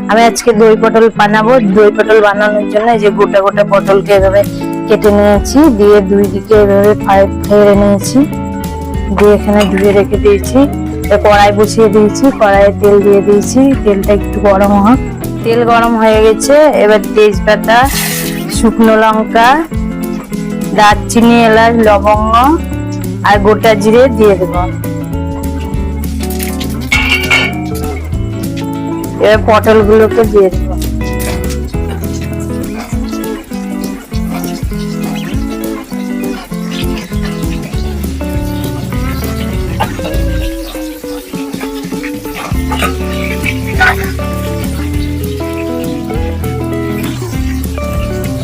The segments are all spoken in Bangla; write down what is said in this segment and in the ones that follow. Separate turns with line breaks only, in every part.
আমি আজকে দই পটল বানাবো। দই পটল বানানোর জন্য এই যে গোটা গোটা পটলকে এভাবে কেটে নিয়েছি, দিয়ে দুই দিকে এভাবে ফেড়ে নিয়েছি, দিয়ে এখানে ধুয়ে রেখে দিয়েছি। কড়াই বসিয়ে দিয়েছি, কড়াইয়ে তেল দিয়ে দিয়েছি, তেলটা একটু গরম হোক। তেল গরম হয়ে গেছে, এবার তেজপাতা, শুকনো লঙ্কা, দারচিনি, এলাচ, লবঙ্গ আর গোটা জিরে দিয়ে দেবো। এবার পটলগুলোকে দিয়ে দেবো।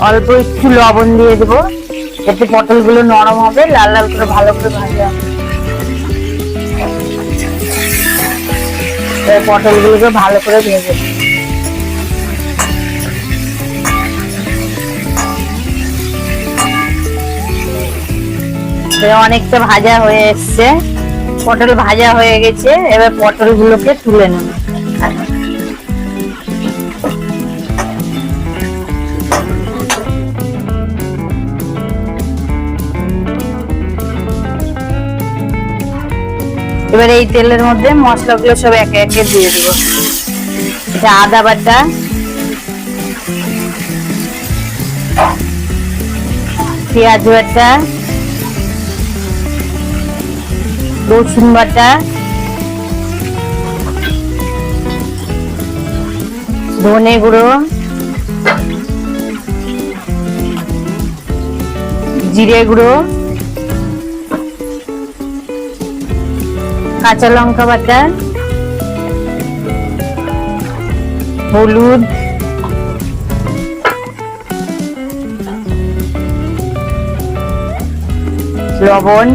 অল্প একটু লবণ দিয়ে দেবো, এতে পটলগুলো নরম হবে, লাল লাল করে ভালো করে ভাজা হবে। পটলগুলোকে ভালো করে ভেজে অনেকটা ভাজা হয়ে এসছে, পটল ভাজা হয়ে গেছে। এবার পটলগুলোকে তুলে নেব। এবার এই তেলের মধ্যে মশলাগুলো সব একে একে দিয়ে দেবো। এটা আদা বাটা, পেঁয়াজ বাটা, রসুন বাটা, ধনে গুঁড়ো, জিরে গুঁড়ো, কাঁচা লঙ্কা বাটা, হলুদ, লবণ,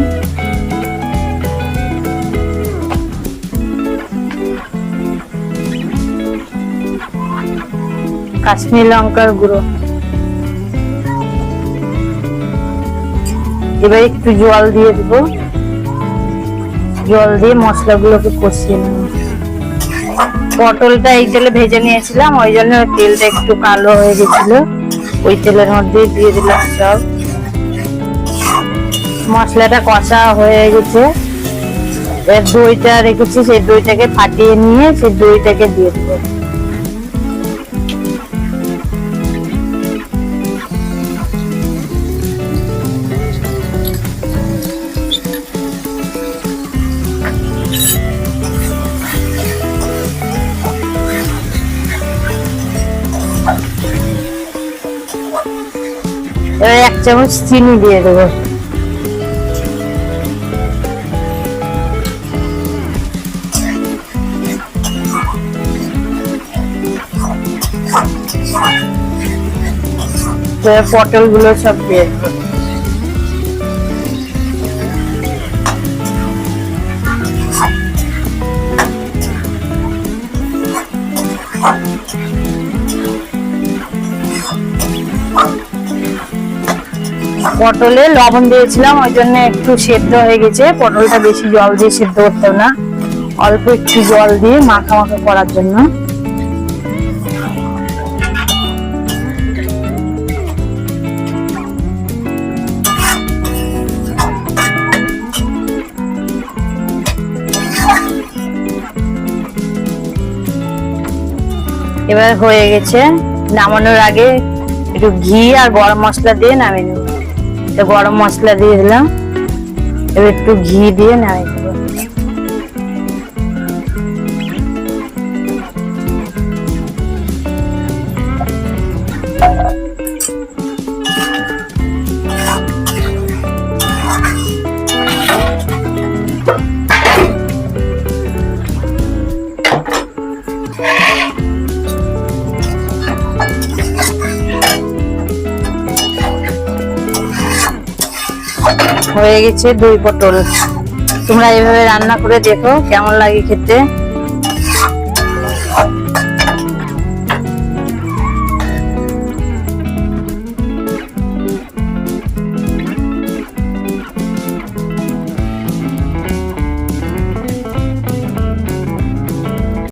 কাশ্মীর লঙ্কার গুঁড়ো। এবার একটু জল দিয়ে দেবো, জল দিয়ে মশলাগুলোকে কষিয়ে নেব। পটলটা এই তেলে ভেজে নিয়েছিলাম, ওই জন্য তেলটা একটু কালো হয়ে গেছিল। ওই তেলের মধ্যে দিয়ে দিলাম সব। মশলাটা কষা হয়ে গেছে, এবার দইটা রেখেছি, সেই দইটাকে ফাটিয়ে নিয়ে সেই দইটাকে দিয়ে দেবো। এবার 1 চামচ চিনি দিয়ে দেবো। পটলগুলো সব দিয়ে দেবো। পটলে লবণ দিয়েছিলাম, ওই জন্য একটু সেদ্ধ হয়ে গেছে। পটলটা বেশি জল দিয়ে সেদ্ধ করতে না, অল্প একটু জল দিয়ে মাখা মাখা করার জন্য। এবার হয়ে গেছে, নামানোর আগে একটু ঘি আর গরম মশলা দিয়ে নামিয়ে নেব। গরম মশলা দিয়ে দিলাম, এবার একটু ঘি দিয়ে নামিয়ে দেবো। হয়ে গেছে দই পটল। তোমরা এভাবে রান্না করে দেখো কেমন লাগে খেতে।